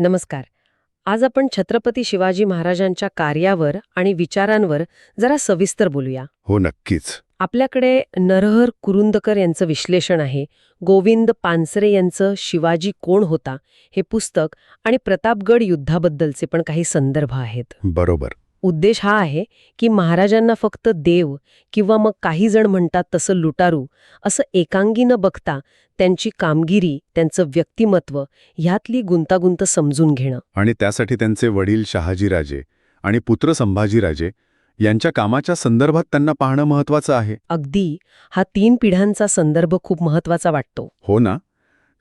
नमस्कार. आज आपण छत्रपती शिवाजी महाराजांच्या कार्यावर आणि विचारांवर जरा सविस्तर बोलूया. हो, नक्कीच. आपल्याकडे नरहर कुरुंदकर यांचं विश्लेषण आहे, गोविंद पानसरे यांचं शिवाजी कोण होता हे पुस्तक आणि प्रतापगड युद्धाबद्दलचे पण काही संदर्भ आहेत. बरोबर. उद्देश हा आहे की महाराजांना फक्त देव किंवा मग काही जण म्हणतात तसं लुटारू असं एकांगी न बघता त्यांची कामगिरी, त्यांचं व्यक्तिमत्व ह्यातली गुंतागुंत समजून घेणं. आणि त्यासाठी त्यांचे वडील शहाजीराजे आणि पुत्र संभाजीराजे यांच्या कामाच्या संदर्भात त्यांना पाहणं महत्वाचं आहे. अगदी हा 3 पिढ्यांचा संदर्भ खूप महत्वाचा वाटतो. हो ना,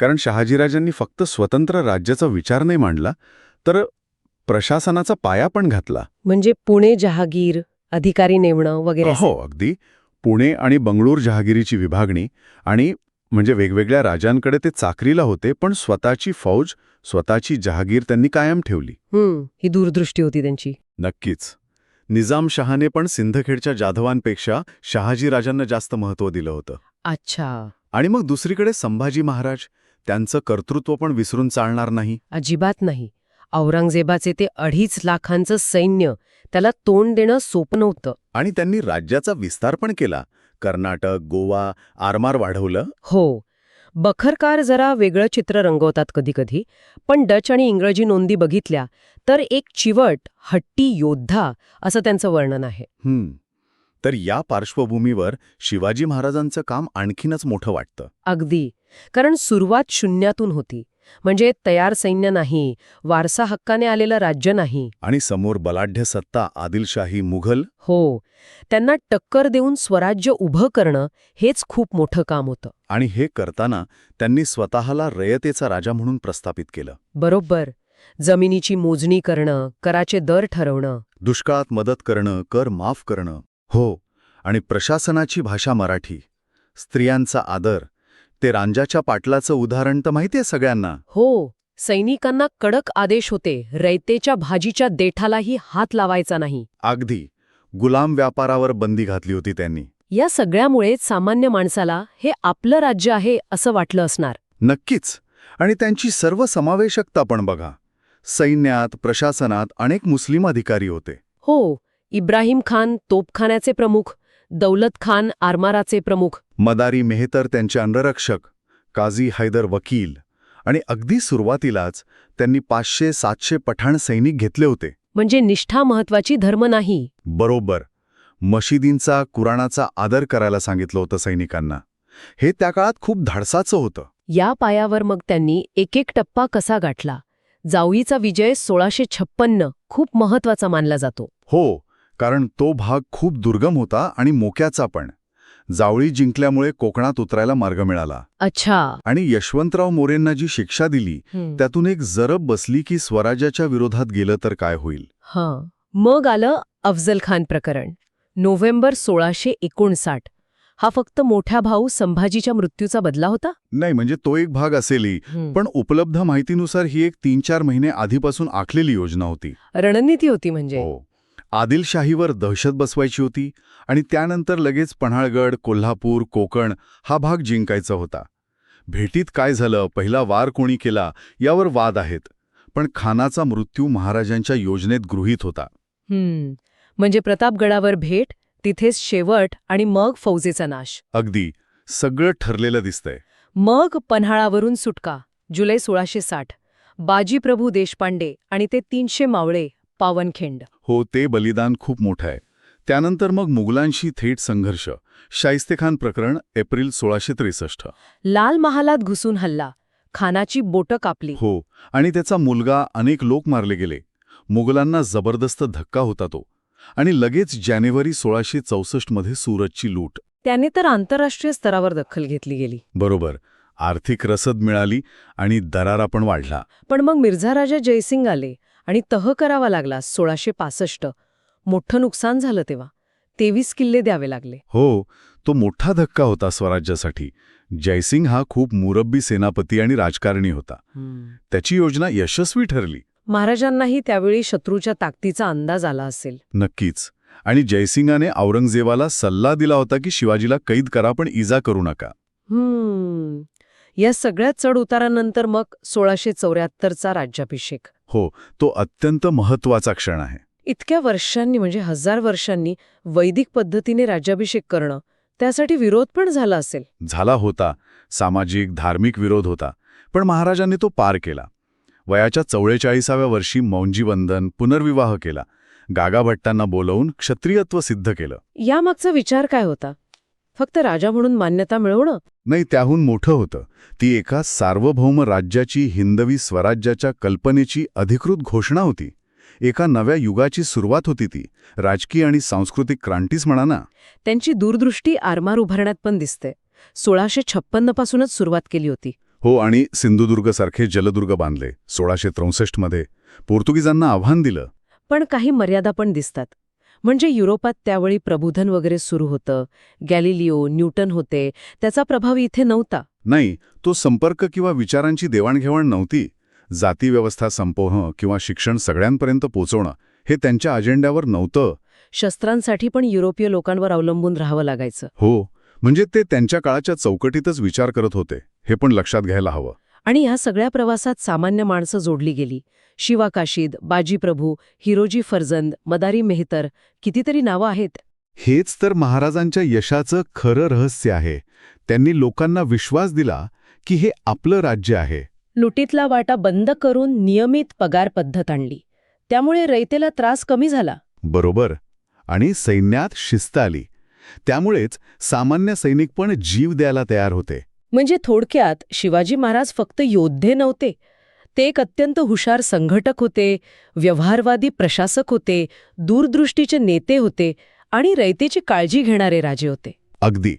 कारण शहाजीराजांनी फक्त स्वतंत्र राज्याचा विचार नाही मांडला, तर प्रशासनाचा पाया पण घातला. म्हणजे पुणे जहागीर, अधिकारी नेमणं वगैरे हो, अगदी. पुणे आणि बंगळूर जहागिरीची विभागणी आणि म्हणजे वेगवेगळ्या राजांकडे ते चाकरीला होते, पण स्वतःची फौज, स्वतःची जहागीर त्यांनी कायम ठेवली. ही दूरदृष्टी होती त्यांची. नक्कीच. निजामशहाने पण सिंदखेडच्या जाधवांपेक्षा शहाजीराजांना जास्त महत्त्व दिलं होतं. अच्छा. आणि मग दुसरीकडे संभाजी महाराज, त्यांचं कर्तृत्व पण विसरून चालणार नाही. अजिबात नाही. औरंगजेबाचे ते 2.5 लाखांचं सैन्य, त्याला तोंड देणं सोपं नव्हतं. आणि त्यांनी राज्याचा विस्तार पण केला. कर्नाटक, गोवा, आरमार वाढवलं. हो. बखरकार जरा वेगळं चित्र रंगवतात कधीकधी, पण डच आणि इंग्रजी नोंदी बघितल्या तर एक चिवट, हट्टी योद्धा असं त्यांचं वर्णन आहे. तर या पार्श्वभूमीवर शिवाजी महाराजांचं काम आणखीनच मोठं वाटतं. अगदी. कारण सुरुवात शून्यातून होती. म्हणजे तयार सैन्य नाही, वारसा हक्काने आलेलं राज्य नाही. आणि समोर बलाढ्य सत्ता, आदिलशाही, मुघल. हो. त्यांना टक्कर देऊन स्वराज्य उभं करणं हेच खूप मोठं काम होतं. आणि हे करताना त्यांनी स्वतःला रयतेचा राजा म्हणून प्रस्थापित केलं. बरोबर. जमिनीची मोजणी करणं, कराचे दर ठरवणं, दुष्काळात मदत करणं, कर माफ करणं. हो. आणि प्रशासनाची भाषा मराठी, स्त्रियांचा आदर. ते रांजाच्या पाटलाचं उदाहरण तर माहितीये सगळ्यांना. हो. सैनिकांना कडक आदेश होते, रयतेच्या भाजीच्या देठालाही हात लावायचा नाही. अगदी. गुलाम व्यापारावर बंदी घातली होती त्यांनी. या सगळ्यामुळे सामान्य माणसाला हे आपलं राज्य आहे असं वाटलं असणार. नक्कीच. आणि त्यांची सर्वसमावेशकता पण बघा. सैन्यात, प्रशासनात अनेक मुस्लिम अधिकारी होते. हो. इब्राहिम खान तोपखान्याचे प्रमुख, दौलत खान आरमाराचे प्रमुख, मदारी मेहतर त्यांचे अंगरक्षक, काझी हैदर वकील. आणि अगदी सुरुवातीलाच त्यांनी 500-700 पठाण सैनिक घेतले होते. म्हणजे निष्ठा महत्वाची, धर्म नाही. बरोबर. मशिदींचा, कुराणाचा आदर करायला सांगितलं होतं सैनिकांना. हे त्या काळात खूप धाडसाचं होतं. या पायावर मग त्यांनी एक टप्पा कसा गाठला. जावळीचा विजय 1656 खूप महत्वाचा मानला जातो. हो, कारण तो भाग खूप दुर्गम होता आणि मोक्याचा पण. जावळी जिंकल्यामुळे कोकणात उतरायला मार्ग मिळाला. अच्छा. आणि यशवंतराव मोरेंना जी शिक्षा दिली त्यातून एक जरब बसली की स्वराज्याच्या विरोधात गेलं तर काय होईल. मग आलं अफजल खान प्रकरण. नोव्हेंबर 1659. हा फक्त मोठा भाऊ संभाजीच्या मृत्यूचा बदला होता? नाही, म्हणजे तो एक भाग असेलही, पण उपलब्ध माहितीनुसार ही एक 3-4 महिने आधीपासून आखलेली योजना होती. रणनीती होती म्हणजे. हो. आदिलशाहीवर दहशत बसवायची होती आणि त्यानंतर लगेच पन्हाळगड, कोल्हापूर, कोकण हा भाग जिंकायचा होता. भेटीत काय झालं, पहिला वार कोणी केला यावर वाद आहेत, पण खानाचा मृत्यू महाराजांच्या योजनेत गृहीत होता. म्हणजे प्रतापगडावर भेट, तिथेच शेवट आणि मग फौजेचा नाश. अगदी. सगळं ठरलेलं दिसतंय. मग पन्हाळावरून सुटका, जुलै 1660. बाजीप्रभू देशपांडे आणि ते 300 मावळे, पावनखिंड. हो, ते बलिदान खूप मोठं आहे. त्यानंतर मग मुघलांशी थेट संघर्ष. शाहिस्तेखान प्रकरण, एप्रिल 1663. लाल महालात घुसून हल्ला, खानाची बोटं कापली. हो, आणि त्याचा मुलगा, अनेक लोक मारले गेले. मुघलांना जबरदस्त धक्का होता तो. आणि लगेच जानेवारी 1664 मध्ये सुरतची लूट. त्याने तर आंतरराष्ट्रीय स्तरावर दखल घेतली गेली. बरोबर. आर्थिक रसद मिळाली आणि दरारा पण वाढला. पण मग मिर्झा राजा जयसिंग आले आणि तह करावा लागला 1665. मोठं नुकसान झालं तेव्हा. 23 किल्ले द्यावे लागले. हो, तो मोठा धक्का होता स्वराज्यासाठी. जयसिंग हा खूप मुरब्बी सेनापती आणि राजकारणी होता. त्याची योजना यशस्वी ठरली. महाराजांनाही त्यावेळी शत्रूच्या ताकदीचा अंदाज आला असेल. नक्कीच. आणि जयसिंगाने औरंगजेबाला सल्ला दिला होता की शिवाजीला कैद करा पण इजा करू नका. या सगळ्या चढ उतारानंतर मग 1674चा राज्याभिषेक. हो, तो अत्यंत महत्वाचा क्षण आहे. इतक्या वर्षांनी म्हणजे 1000 वर्षांनी वैदिक पद्धतीने राज्याभिषेक करणं, त्यासाठी विरोध पण झाला असेल. झाला होता. सामाजिक, धार्मिक विरोध होता. पण महाराजांनी तो पार केला. वयाच्या 44व्या वर्षी मौंजीवंदन, पुनर्विवाह केला. गागाभट्टांना बोलवून क्षत्रियत्व सिद्ध केलं. यामागचा विचार काय होता? फक्त राजा म्हणून मान्यता मिळवणं? नाही, त्याहून मोठं होतं. ती एका सार्वभौम राज्याची, हिंदवी स्वराज्याच्या कल्पनेची अधिकृत घोषणा होती. एका नव्या युगाची सुरुवात होती ती. राजकीय आणि सांस्कृतिक क्रांतीच म्हणा ना. त्यांची दूरदृष्टी आरमार उभारण्यात पण दिसते. 1656 पासूनच सुरुवात केली होती. हो, आणि सिंधुदुर्गसारखे जलदुर्ग बांधले 1663 मध्ये. पोर्तुगीजांना आव्हान दिलं. पण काही मर्यादा पण दिसतात. म्हणजे युरोपात त्यावेळी प्रबोधन वगैरे सुरू होतं. गॅलिलिओ, न्यूटन होते. त्याचा प्रभाव इथे नव्हता. नाही, तो संपर्क किंवा विचारांची देवाणघेवाण नव्हती. जातीव्यवस्था संपवणं किंवा शिक्षण सगळ्यांपर्यंत पोचवणं हे त्यांच्या अजेंड्यावर नव्हतं. शस्त्रांसाठी पण युरोपीय लोकांवर अवलंबून राहावं लागायचं. हो, म्हणजे ते त्यांच्या काळाच्या चौकटीतच विचार करत होते. हे पण लक्षात घ्यायला हवं. आणि ह्या सगळ्या प्रवासात सामान्य माणसं जोडली गेली. शिवा काशीद, बाजी प्रभू, हिरोजी फर्जंद, मदारी मेहतर, कितीतरी नावं आहेत. हेच तर महाराजांच्या यशाचं खरं रहस्य आहे. त्यांनी लोकांना विश्वास दिला की हे आपलं राज्य आहे. लुटीतला वाटा बंद करून नियमित पगार पद्धत आणली. त्यामुळे रयतेला त्रास कमी झाला. बरोबर. आणि सैन्यात शिस्त आली. त्यामुळेच सामान्य सैनिक पण जीव द्यायला तयार होते. म्हणजे थोडक्यात शिवाजी महाराज फक्त योद्धे नव्हते. ते एक अत्यंत हुशार संघटक होते, व्यवहारवादी प्रशासक होते, दूरदृष्टीचे नेते होते आणि रयतेची काळजी घेणारे राजे होते. अगदी.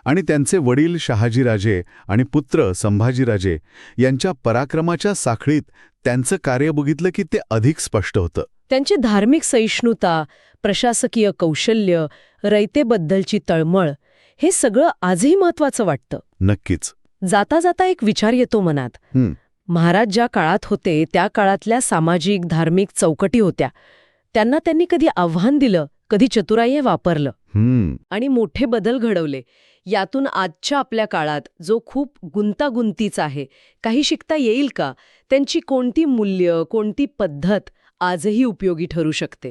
आणि त्यांचे वडील शहाजीराजे आणि पुत्र संभाजीराजे यांच्या पराक्रमाच्या साखळीत त्यांचं कार्य बघितलं की ते अधिक स्पष्ट होतं. त्यांची धार्मिक सहिष्णुता, प्रशासकीय कौशल्य, रयतेबद्दलची तळमळ, हे सगळं आजही महत्वाचं वाटतं. नक्कीच. जाता जाता एक विचार येतो मनात. महाराज ज्या काळात होते त्या काळातल्या सामाजिक, धार्मिक चौकटी होत्या. त्यांना त्यांनी कधी आव्हान दिलं, कधी चतुराई वापरलं आणि मोठे बदल घडवले. यातून आजच्या आपल्या काळात जो खूप गुंतागुंतीचा आहे, काही शिकता येईल का? त्यांची कोणती मूल्य, कोणती पद्धत आजही उपयोगी ठरू शकते?